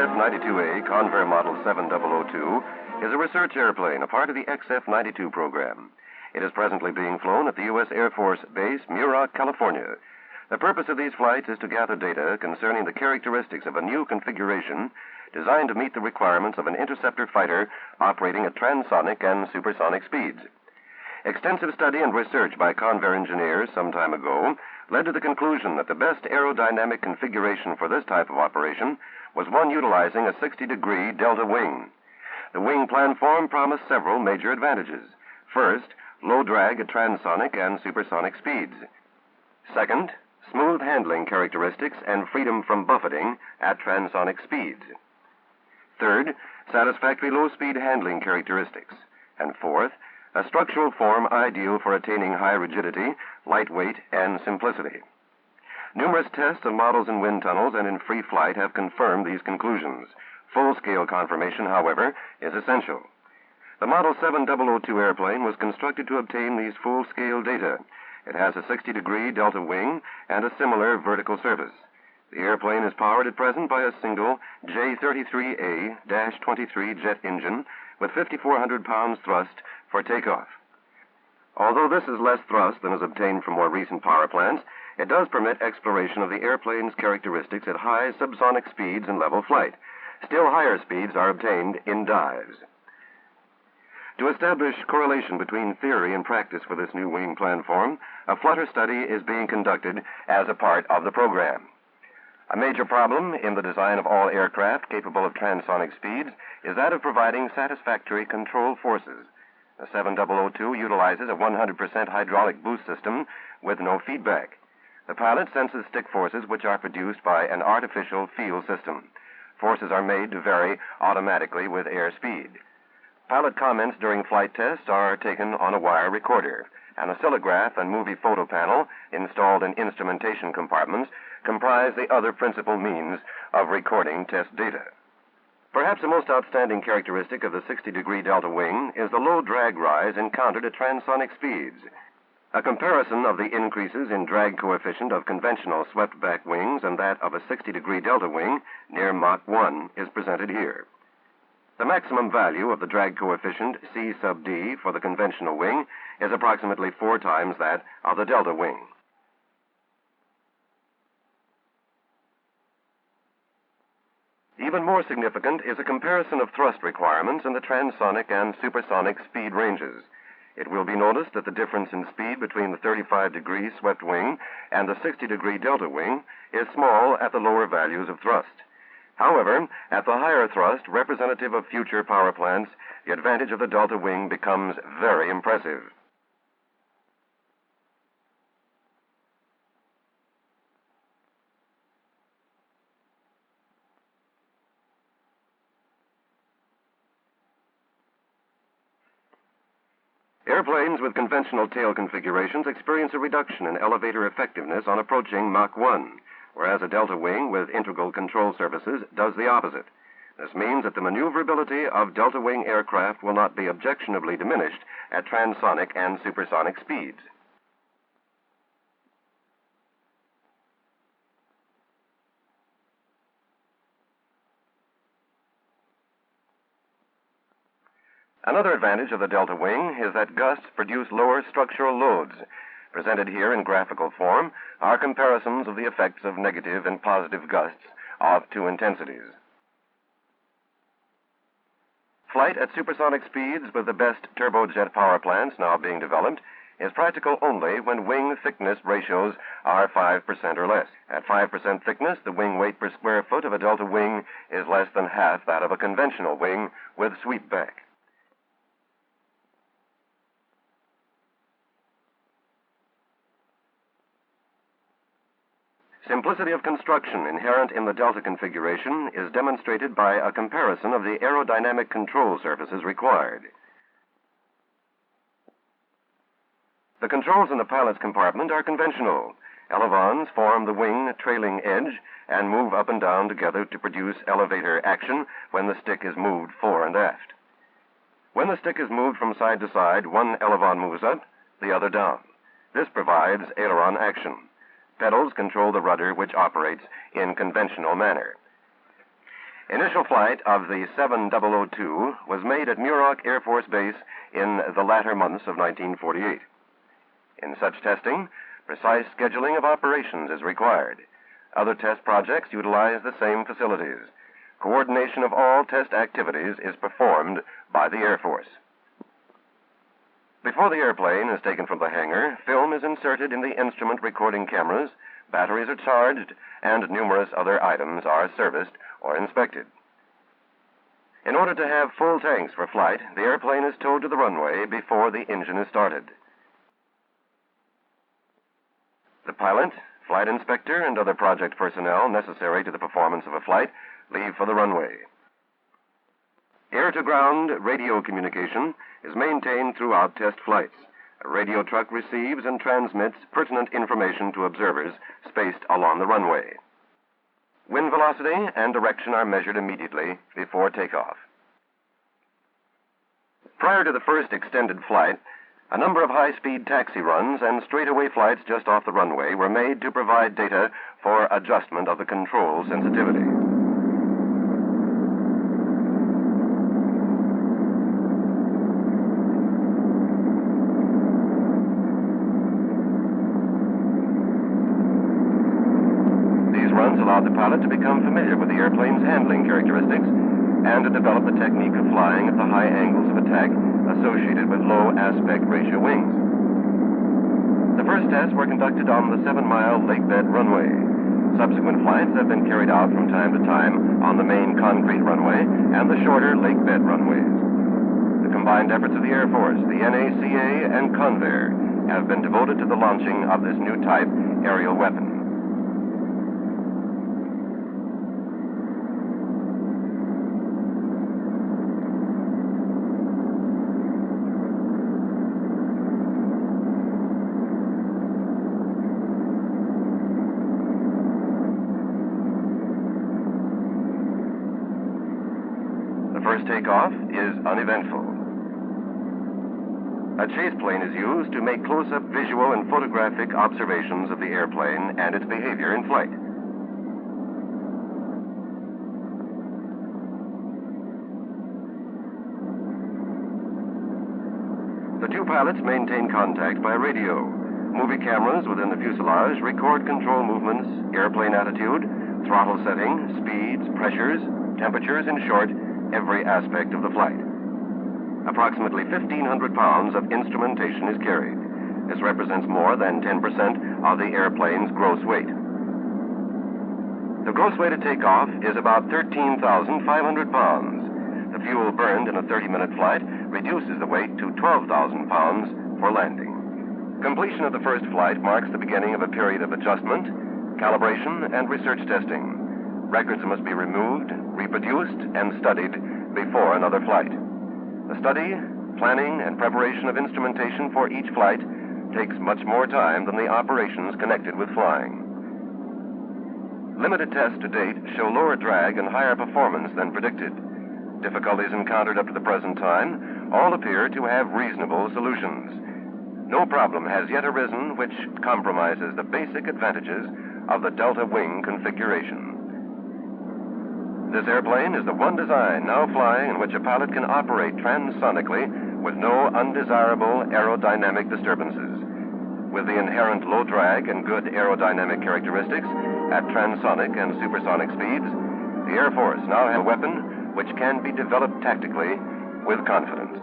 XF-92A Convair Model 7002 is a research airplane, a part of the XF-92 program. It is presently being flown at the U.S. Air Force Base, Muroc, California. The purpose of these flights is to gather data concerning the characteristics of a new configuration designed to meet the requirements of an interceptor fighter operating at transonic and supersonic speeds. Extensive study and research by Convair engineers some time ago led to the conclusion that the best aerodynamic configuration for this type of operation was one utilizing a 60-degree delta wing. The wing planform promised several major advantages. First, low drag at transonic and supersonic speeds. Second, smooth handling characteristics and freedom from buffeting at transonic speeds. Third, satisfactory low-speed handling characteristics. And fourth, a structural form ideal for attaining high rigidity, lightweight, and simplicity. Numerous tests of models in wind tunnels and in free flight have confirmed these conclusions. Full-scale confirmation, however, is essential. The Model 7002 airplane was constructed to obtain these full-scale data. It has a 60-degree delta wing and a similar vertical surface. The airplane is powered at present by a single J-33A-23 jet engine with 5,400 pounds thrust for takeoff. Although this is less thrust than is obtained from more recent power plants, it does permit exploration of the airplane's characteristics at high subsonic speeds in level flight. Still higher speeds are obtained in dives. To establish correlation between theory and practice for this new wing planform, a flutter study is being conducted as a part of the program. A major problem in the design of all aircraft capable of transonic speeds is that of providing satisfactory control forces. The 7002 utilizes a 100% hydraulic boost system with no feedback. The pilot senses stick forces which are produced by an artificial field system. Forces are made to vary automatically with airspeed. Pilot comments during flight tests are taken on a wire recorder. An oscillograph and movie photo panel installed in instrumentation compartments comprise the other principal means of recording test data. Perhaps the most outstanding characteristic of the 60-degree delta wing is the low drag rise encountered at transonic speeds. A comparison of the increases in drag coefficient of conventional swept-back wings and that of a 60-degree delta wing near Mach 1 is presented here. The maximum value of the drag coefficient C sub D for the conventional wing is approximately 4 times that of the delta wing. Even more significant is a comparison of thrust requirements in the transonic and supersonic speed ranges. It will be noticed that the difference in speed between the 35-degree swept wing and the 60-degree delta wing is small at the lower values of thrust. However, at the higher thrust, representative of future power plants, the advantage of the delta wing becomes very impressive. Airplanes with conventional tail configurations experience a reduction in elevator effectiveness on approaching Mach 1, whereas a delta wing with integral control surfaces does the opposite. This means that the maneuverability of delta wing aircraft will not be objectionably diminished at transonic and supersonic speeds. Another advantage of the delta wing is that gusts produce lower structural loads. Presented here in graphical form are comparisons of the effects of negative and positive gusts of 2 intensities. Flight at supersonic speeds with the best turbojet power plants now being developed is practical only when wing thickness ratios are 5% or less. At 5% thickness, the wing weight per square foot of a delta wing is less than half that of a conventional wing with sweepback. Simplicity of construction inherent in the delta configuration is demonstrated by a comparison of the aerodynamic control surfaces required. The controls in the pilot's compartment are conventional. Elevons form the wing trailing edge and move up and down together to produce elevator action when the stick is moved fore and aft. When the stick is moved from side to side, one elevon moves up, the other down. This provides aileron action. Pedals control the rudder, which operates in conventional manner. Initial flight of the 7002 was made at Muroc Air Force Base in the latter months of 1948. In such testing, precise scheduling of operations is required. Other test projects utilize the same facilities. Coordination of all test activities is performed by the Air Force. Before the airplane is taken from the hangar, film is inserted in the instrument recording cameras, batteries are charged, and numerous other items are serviced or inspected. In order to have full tanks for flight, the airplane is towed to the runway before the engine is started. The pilot, flight inspector, and other project personnel necessary to the performance of a flight leave for the runway. Air-to-ground radio communication is maintained throughout test flights. A radio truck receives and transmits pertinent information to observers spaced along the runway. Wind velocity and direction are measured immediately before takeoff. Prior to the first extended flight, a number of high-speed taxi runs and straightaway flights just off the runway were made to provide data for adjustment of the control sensitivity. Allowed the pilot to become familiar with the airplane's handling characteristics and to develop the technique of flying at the high angles of attack associated with low aspect ratio wings. The first tests were conducted on the 7-mile lake bed runway. Subsequent flights have been carried out from time to time on the main concrete runway and the shorter lake bed runways. The combined efforts of the Air Force, the NACA, and Convair have been devoted to the launching of this new type aerial weapon. First takeoff is uneventful. A chase plane is used to make close-up visual and photographic observations of the airplane and its behavior in flight. The two pilots maintain contact by radio. Movie cameras within the fuselage record control movements, airplane attitude, throttle setting, speeds, pressures, temperatures, in short, every aspect of the flight. Approximately 1,500 pounds of instrumentation is carried. This represents more than 10% of the airplane's gross weight. The gross weight at takeoff is about 13,500 pounds. The fuel burned in a 30-minute flight reduces the weight to 12,000 pounds for landing. Completion of the first flight marks the beginning of a period of adjustment, calibration, and research testing. Records must be removed, reproduced, and studied before another flight. The study, planning, and preparation of instrumentation for each flight takes much more time than the operations connected with flying. Limited tests to date show lower drag and higher performance than predicted. Difficulties encountered up to the present time all appear to have reasonable solutions. No problem has yet arisen which compromises the basic advantages of the delta wing configuration. This airplane is the one design now flying in which a pilot can operate transonically with no undesirable aerodynamic disturbances. With the inherent low drag and good aerodynamic characteristics at transonic and supersonic speeds, the Air Force now has a weapon which can be developed tactically with confidence.